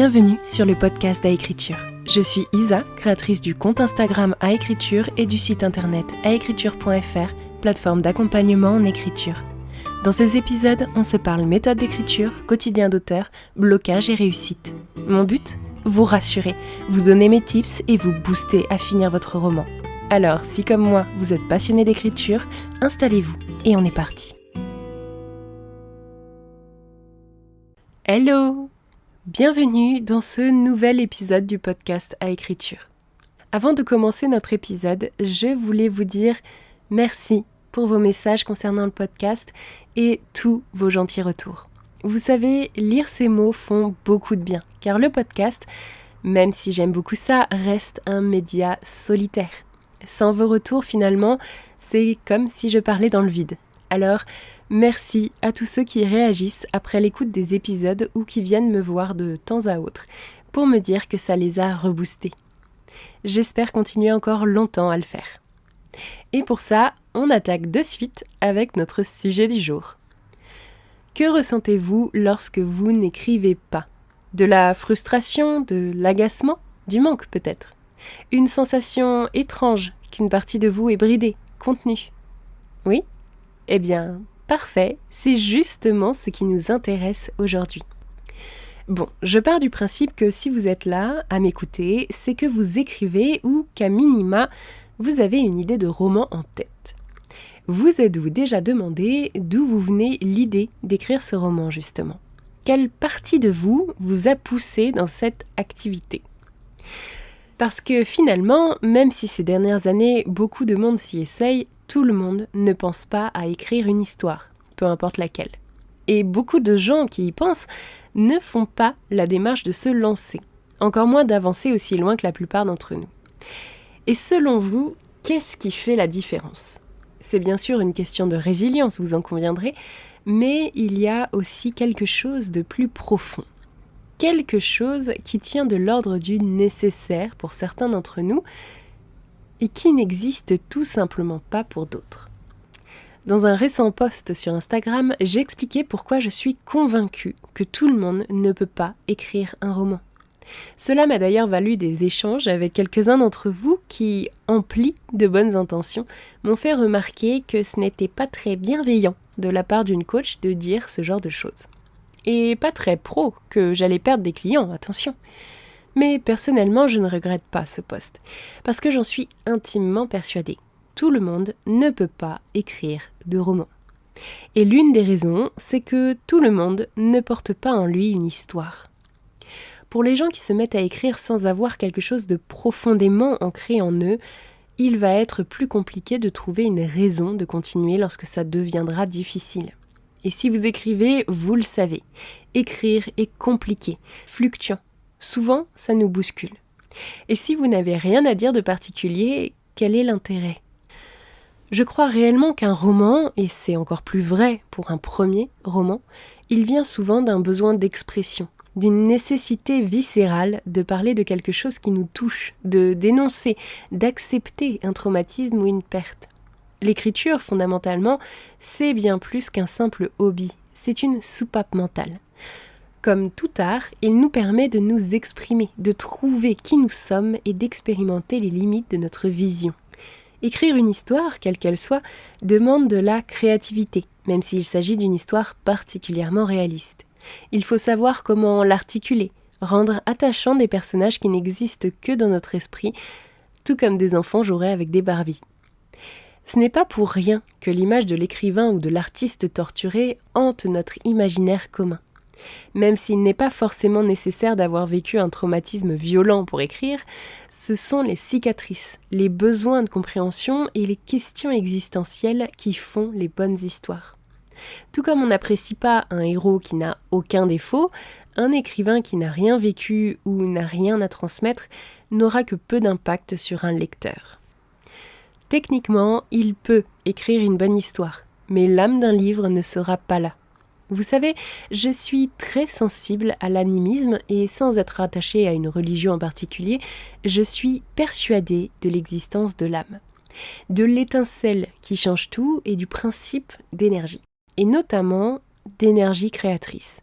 Bienvenue sur le podcast Aécriture. Je suis Isa, créatrice du compte Instagram Aécriture et du site internet aécriture.fr, plateforme d'accompagnement en écriture. Dans ces épisodes, on se parle méthode d'écriture, quotidien d'auteur, blocage et réussite. Mon but ? Vous rassurer, vous donner mes tips et vous booster à finir votre roman. Alors, si comme moi, vous êtes passionné d'écriture, installez-vous et on est parti. Hello ! Bienvenue dans ce nouvel épisode du podcast Aécriture. Avant de commencer notre épisode, je voulais vous dire merci pour vos messages concernant le podcast et tous vos gentils retours. Vous savez, lire ces mots font beaucoup de bien, car le podcast, même si j'aime beaucoup ça, reste un média solitaire. Sans vos retours, finalement, c'est comme si je parlais dans le vide. Alors, merci à tous ceux qui réagissent après l'écoute des épisodes ou qui viennent me voir de temps à autre pour me dire que ça les a reboostés. J'espère continuer encore longtemps à le faire. Et pour ça, on attaque de suite avec notre sujet du jour. Que ressentez-vous lorsque vous n'écrivez pas ? De la frustration, de l'agacement, du manque peut-être ? Une sensation étrange qu'une partie de vous est bridée, contenue ? Oui ? Eh bien, parfait, c'est justement ce qui nous intéresse aujourd'hui. Bon, je pars du principe que si vous êtes là à m'écouter, c'est que vous écrivez ou qu'à minima, vous avez une idée de roman en tête. Vous êtes-vous déjà demandé d'où vous venez l'idée d'écrire ce roman justement ? Quelle partie de vous vous a poussé dans cette activité ? Parce que finalement, même si ces dernières années, beaucoup de monde s'y essaye, tout le monde ne pense pas à écrire une histoire, peu importe laquelle. Et beaucoup de gens qui y pensent ne font pas la démarche de se lancer, encore moins d'avancer aussi loin que la plupart d'entre nous. Et selon vous, qu'est-ce qui fait la différence ? C'est bien sûr une question de résilience, vous en conviendrez, mais il y a aussi quelque chose de plus profond. Quelque chose qui tient de l'ordre du nécessaire pour certains d'entre nous et qui n'existe tout simplement pas pour d'autres. Dans un récent post sur Instagram, j'ai expliqué pourquoi je suis convaincue que tout le monde ne peut pas écrire un roman. Cela m'a d'ailleurs valu des échanges avec quelques-uns d'entre vous qui, emplis de bonnes intentions, m'ont fait remarquer que ce n'était pas très bienveillant de la part d'une coach de dire ce genre de choses. Et pas très pro, que j'allais perdre des clients, attention. Mais personnellement, je ne regrette pas ce post, parce que j'en suis intimement persuadée. Tout le monde ne peut pas écrire de roman. Et l'une des raisons, c'est que tout le monde ne porte pas en lui une histoire. Pour les gens qui se mettent à écrire sans avoir quelque chose de profondément ancré en eux, il va être plus compliqué de trouver une raison de continuer lorsque ça deviendra difficile. Et si vous écrivez, vous le savez, écrire est compliqué, fluctuant. Souvent, ça nous bouscule. Et si vous n'avez rien à dire de particulier, quel est l'intérêt ? Je crois réellement qu'un roman, et c'est encore plus vrai pour un premier roman, il vient souvent d'un besoin d'expression, d'une nécessité viscérale de parler de quelque chose qui nous touche, de dénoncer, d'accepter un traumatisme ou une perte. L'écriture, fondamentalement, c'est bien plus qu'un simple hobby, c'est une soupape mentale. Comme tout art, il nous permet de nous exprimer, de trouver qui nous sommes et d'expérimenter les limites de notre vision. Écrire une histoire, quelle qu'elle soit, demande de la créativité, même s'il s'agit d'une histoire particulièrement réaliste. Il faut savoir comment l'articuler, rendre attachant des personnages qui n'existent que dans notre esprit, tout comme des enfants joueraient avec des Barbies. Ce n'est pas pour rien que l'image de l'écrivain ou de l'artiste torturé hante notre imaginaire commun. Même s'il n'est pas forcément nécessaire d'avoir vécu un traumatisme violent pour écrire, ce sont les cicatrices, les besoins de compréhension et les questions existentielles qui font les bonnes histoires. Tout comme on n'apprécie pas un héros qui n'a aucun défaut, un écrivain qui n'a rien vécu ou n'a rien à transmettre n'aura que peu d'impact sur un lecteur. Techniquement, il peut écrire une bonne histoire, mais l'âme d'un livre ne sera pas là. Vous savez, je suis très sensible à l'animisme et sans être attachée à une religion en particulier, je suis persuadée de l'existence de l'âme, de l'étincelle qui change tout et du principe d'énergie, et notamment d'énergie créatrice.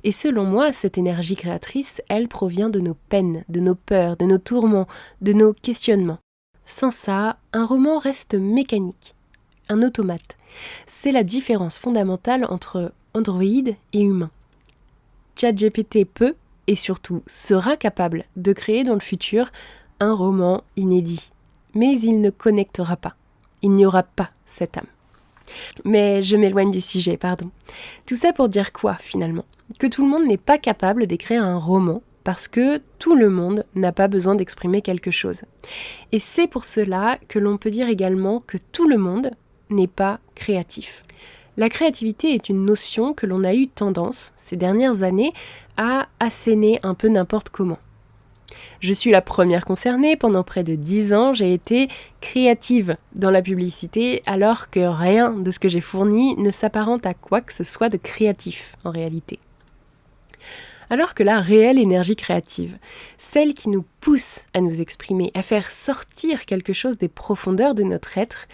Et selon moi, cette énergie créatrice, elle provient de nos peines, de nos peurs, de nos tourments, de nos questionnements. Sans ça, un roman reste mécanique, un automate. C'est la différence fondamentale entre Android et humain. ChatGPT peut, et surtout sera capable, de créer dans le futur un roman inédit. Mais il ne connectera pas. Il n'y aura pas cette âme. Mais je m'éloigne du sujet, pardon. Tout ça pour dire quoi, finalement ? Que tout le monde n'est pas capable d'écrire un roman parce que tout le monde n'a pas besoin d'exprimer quelque chose. Et c'est pour cela que l'on peut dire également que tout le monde n'est pas créatif. La créativité est une notion que l'on a eu tendance, ces dernières années, à asséner un peu n'importe comment. Je suis la première concernée, pendant près de 10 ans, j'ai été créative dans la publicité, alors que rien de ce que j'ai fourni ne s'apparente à quoi que ce soit de créatif en réalité. Alors que la réelle énergie créative, celle qui nous pousse à nous exprimer, à faire sortir quelque chose des profondeurs de notre être,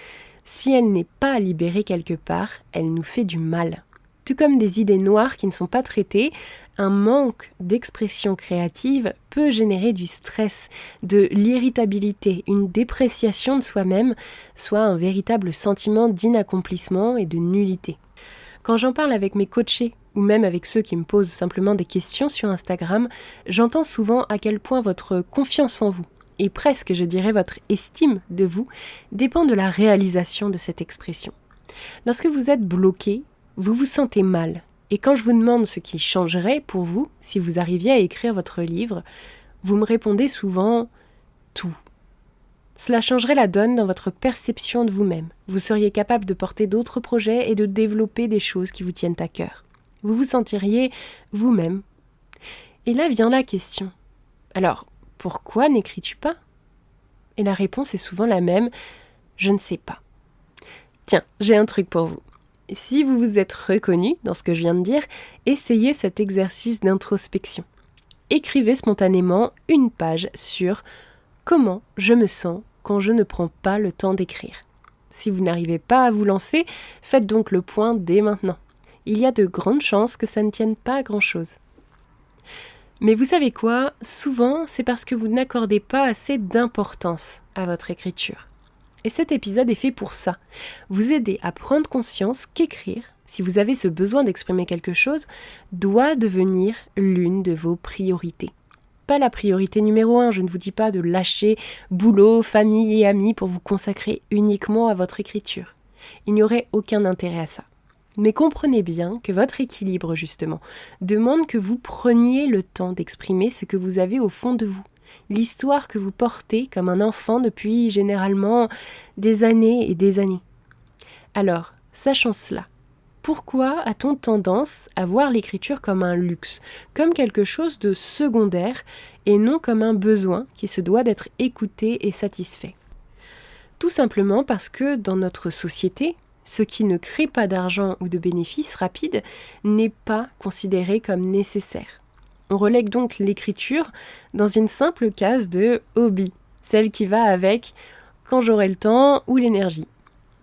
si elle n'est pas libérée quelque part, elle nous fait du mal. Tout comme des idées noires qui ne sont pas traitées, un manque d'expression créative peut générer du stress, de l'irritabilité, une dépréciation de soi-même, soit un véritable sentiment d'inaccomplissement et de nullité. Quand j'en parle avec mes coachés, ou même avec ceux qui me posent simplement des questions sur Instagram, j'entends souvent à quel point votre confiance en vous, et presque je dirais votre estime de vous, dépend de la réalisation de cette expression. Lorsque vous êtes bloqué, vous vous sentez mal. Et quand je vous demande ce qui changerait pour vous si vous arriviez à écrire votre livre, vous me répondez souvent « tout ». Cela changerait la donne dans votre perception de vous-même. Vous seriez capable de porter d'autres projets et de développer des choses qui vous tiennent à cœur. Vous vous sentiriez vous-même. Et là vient la question. Alors, pourquoi n'écris-tu pas ? Et la réponse est souvent la même « je ne sais pas ». Tiens, j'ai un truc pour vous. Si vous vous êtes reconnu dans ce que je viens de dire, essayez cet exercice d'introspection. Écrivez spontanément une page sur « Comment je me sens quand je ne prends pas le temps d'écrire ». Si vous n'arrivez pas à vous lancer, faites donc le point dès maintenant. Il y a de grandes chances que ça ne tienne pas à grand-chose. Mais vous savez quoi ? Souvent, c'est parce que vous n'accordez pas assez d'importance à votre écriture. Et cet épisode est fait pour ça, vous aider à prendre conscience qu'écrire, si vous avez ce besoin d'exprimer quelque chose, doit devenir l'une de vos priorités. Pas la priorité numéro 1, je ne vous dis pas de lâcher boulot, famille et amis pour vous consacrer uniquement à votre écriture. Il n'y aurait aucun intérêt à ça. Mais comprenez bien que votre équilibre, justement, demande que vous preniez le temps d'exprimer ce que vous avez au fond de vous. L'histoire que vous portez comme un enfant depuis généralement des années et des années. Alors, sachant cela, pourquoi a-t-on tendance à voir l'écriture comme un luxe, comme quelque chose de secondaire et non comme un besoin qui se doit d'être écouté et satisfait ? Tout simplement parce que dans notre société, ce qui ne crée pas d'argent ou de bénéfices rapides n'est pas considéré comme nécessaire. On relègue donc l'écriture dans une simple case de hobby, celle qui va avec quand j'aurai le temps ou l'énergie.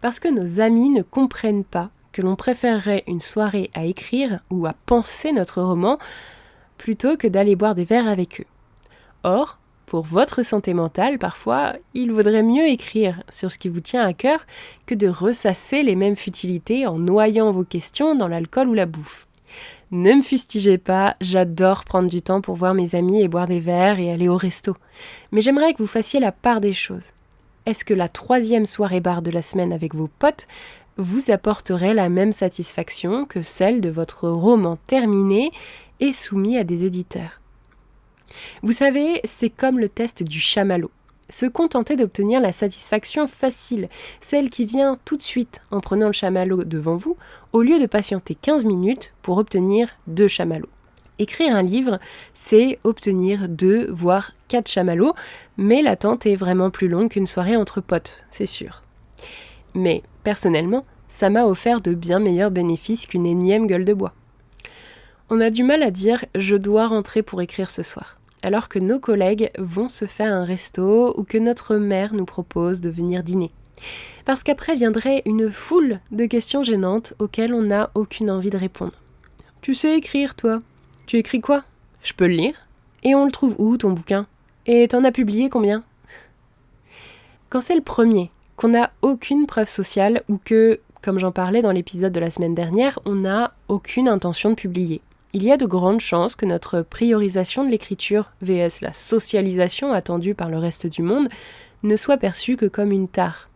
Parce que nos amis ne comprennent pas que l'on préférerait une soirée à écrire ou à penser notre roman plutôt que d'aller boire des verres avec eux. Or, pour votre santé mentale, parfois, il vaudrait mieux écrire sur ce qui vous tient à cœur que de ressasser les mêmes futilités en noyant vos questions dans l'alcool ou la bouffe. Ne me fustigez pas, j'adore prendre du temps pour voir mes amis et boire des verres et aller au resto. Mais j'aimerais que vous fassiez la part des choses. Est-ce que la 3e soirée bar de la semaine avec vos potes vous apporterait la même satisfaction que celle de votre roman terminé et soumis à des éditeurs ? Vous savez, c'est comme le test du chamallow. Se contenter d'obtenir la satisfaction facile, celle qui vient tout de suite en prenant le chamallow devant vous, au lieu de patienter 15 minutes pour obtenir 2 chamallows. Écrire un livre, c'est obtenir 2 voire 4 chamallows, mais l'attente est vraiment plus longue qu'une soirée entre potes, c'est sûr. Mais, personnellement, ça m'a offert de bien meilleurs bénéfices qu'une énième gueule de bois. On a du mal à dire « je dois rentrer pour écrire ce soir », alors que nos collègues vont se faire un resto ou que notre mère nous propose de venir dîner. Parce qu'après viendrait une foule de questions gênantes auxquelles on n'a aucune envie de répondre. Tu sais écrire, toi? Tu écris quoi? Je peux le lire? Et on le trouve où, ton bouquin? Et t'en as publié combien? Quand c'est le premier, qu'on n'a aucune preuve sociale ou que, comme j'en parlais dans l'épisode de la semaine dernière, on n'a aucune intention de publier, il y a de grandes chances que notre priorisation de l'écriture vs la socialisation attendue par le reste du monde ne soit perçue que comme une tare.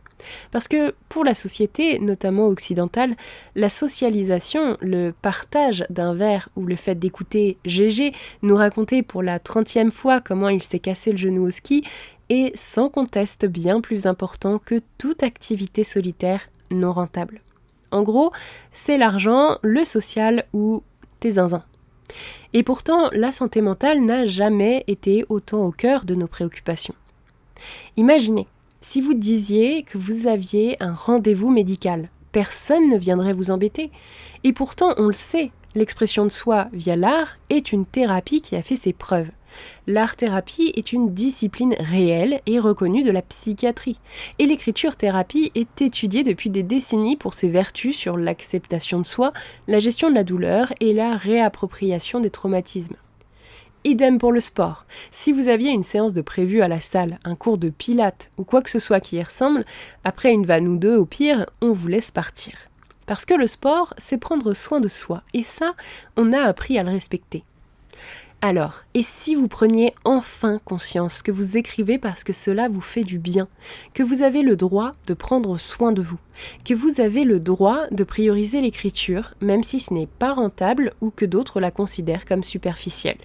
Parce que pour la société, notamment occidentale, la socialisation, le partage d'un verre ou le fait d'écouter Gégé nous raconter pour la 30e fois comment il s'est cassé le genou au ski est sans conteste bien plus important que toute activité solitaire non rentable. En gros, c'est l'argent, le social ou tes zinzins. Et pourtant, la santé mentale n'a jamais été autant au cœur de nos préoccupations. Imaginez, si vous disiez que vous aviez un rendez-vous médical, personne ne viendrait vous embêter. Et pourtant, on le sait, l'expression de soi via l'art est une thérapie qui a fait ses preuves. L'art-thérapie est une discipline réelle et reconnue de la psychiatrie. Et l'écriture-thérapie est étudiée depuis des décennies pour ses vertus sur l'acceptation de soi, la gestion de la douleur et la réappropriation des traumatismes. Idem pour le sport. Si vous aviez une séance de prévu à la salle, un cours de pilates ou quoi que ce soit qui y ressemble, après une vanne ou deux au pire, on vous laisse partir. Parce que le sport, c'est prendre soin de soi. Et ça, on a appris à le respecter. Alors, et si vous preniez enfin conscience que vous écrivez parce que cela vous fait du bien, que vous avez le droit de prendre soin de vous, que vous avez le droit de prioriser l'écriture, même si ce n'est pas rentable ou que d'autres la considèrent comme superficielle.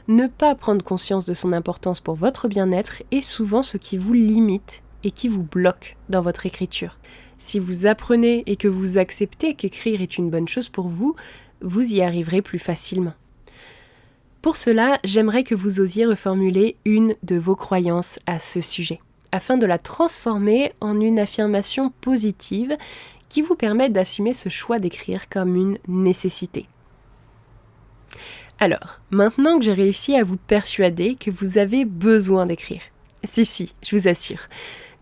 Ne pas prendre conscience de son importance pour votre bien-être est souvent ce qui vous limite et qui vous bloque dans votre écriture. Si vous apprenez et que vous acceptez qu'écrire est une bonne chose pour vous, vous y arriverez plus facilement. Pour cela, j'aimerais que vous osiez reformuler une de vos croyances à ce sujet, afin de la transformer en une affirmation positive qui vous permette d'assumer ce choix d'écrire comme une nécessité. Alors, maintenant que j'ai réussi à vous persuader que vous avez besoin d'écrire, si, je vous assure,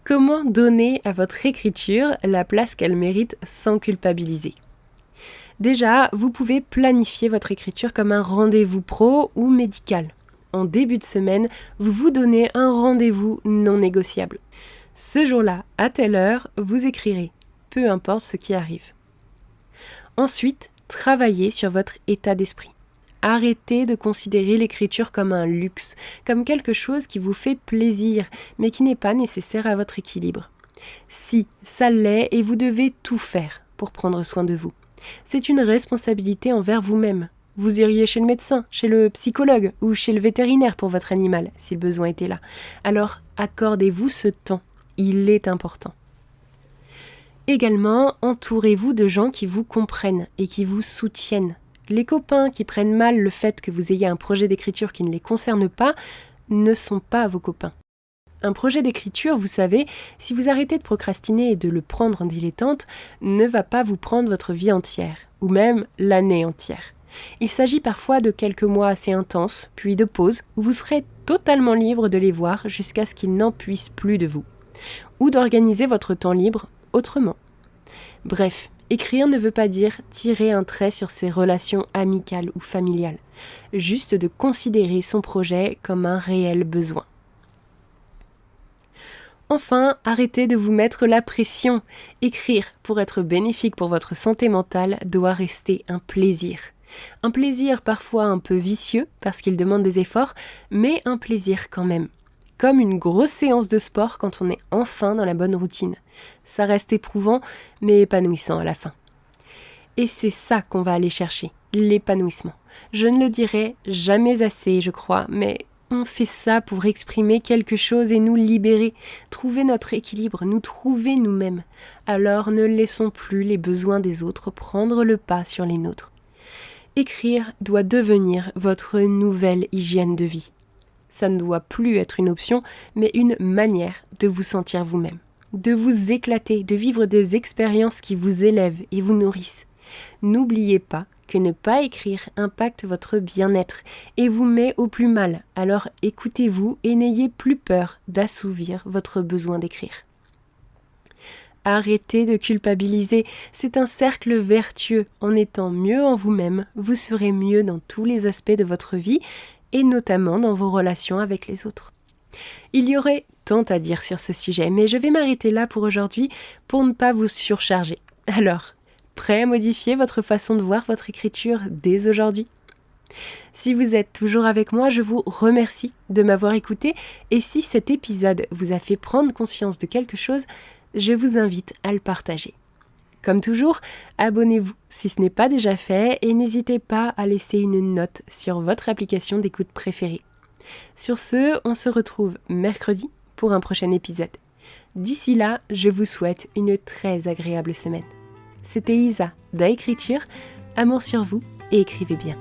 comment donner à votre écriture la place qu'elle mérite sans culpabiliser ? Déjà, vous pouvez planifier votre écriture comme un rendez-vous pro ou médical. En début de semaine, vous vous donnez un rendez-vous non négociable. Ce jour-là, à telle heure, vous écrirez, peu importe ce qui arrive. Ensuite, travaillez sur votre état d'esprit. Arrêtez de considérer l'écriture comme un luxe, comme quelque chose qui vous fait plaisir, mais qui n'est pas nécessaire à votre équilibre. Si, ça l'est et vous devez tout faire pour prendre soin de vous. C'est une responsabilité envers vous-même. Vous iriez chez le médecin, chez le psychologue ou chez le vétérinaire pour votre animal, si le besoin était là. Alors, accordez-vous ce temps. Il est important. Également, entourez-vous de gens qui vous comprennent et qui vous soutiennent. Les copains qui prennent mal le fait que vous ayez un projet d'écriture qui ne les concerne pas ne sont pas vos copains. Un projet d'écriture, vous savez, si vous arrêtez de procrastiner et de le prendre en dilettante, ne va pas vous prendre votre vie entière, ou même l'année entière. Il s'agit parfois de quelques mois assez intenses, puis de pauses, où vous serez totalement libre de les voir jusqu'à ce qu'ils n'en puissent plus de vous. Ou d'organiser votre temps libre autrement. Bref, écrire ne veut pas dire tirer un trait sur ses relations amicales ou familiales, juste de considérer son projet comme un réel besoin. Enfin, arrêtez de vous mettre la pression. Écrire, pour être bénéfique pour votre santé mentale, doit rester un plaisir. Un plaisir parfois un peu vicieux, parce qu'il demande des efforts, mais un plaisir quand même. Comme une grosse séance de sport quand on est enfin dans la bonne routine. Ça reste éprouvant, mais épanouissant à la fin. Et c'est ça qu'on va aller chercher, l'épanouissement. Je ne le dirai jamais assez, je crois, mais on fait ça pour exprimer quelque chose et nous libérer, trouver notre équilibre, nous trouver nous-mêmes. Alors ne laissons plus les besoins des autres prendre le pas sur les nôtres. Écrire doit devenir votre nouvelle hygiène de vie. Ça ne doit plus être une option, mais une manière de vous sentir vous-même, de vous éclater, de vivre des expériences qui vous élèvent et vous nourrissent. N'oubliez pas que ne pas écrire impacte votre bien-être et vous met au plus mal. Alors écoutez-vous et n'ayez plus peur d'assouvir votre besoin d'écrire. Arrêtez de culpabiliser, c'est un cercle vertueux. En étant mieux en vous-même, vous serez mieux dans tous les aspects de votre vie et notamment dans vos relations avec les autres. Il y aurait tant à dire sur ce sujet, mais je vais m'arrêter là pour aujourd'hui pour ne pas vous surcharger. Alors, prêt à modifier votre façon de voir votre écriture dès aujourd'hui ? Si vous êtes toujours avec moi, je vous remercie de m'avoir écouté et si cet épisode vous a fait prendre conscience de quelque chose, je vous invite à le partager. Comme toujours, abonnez-vous si ce n'est pas déjà fait et n'hésitez pas à laisser une note sur votre application d'écoute préférée. Sur ce, on se retrouve mercredi pour un prochain épisode. D'ici là, je vous souhaite une très agréable semaine. C'était Isa d'Écriture, amour sur vous et écrivez bien.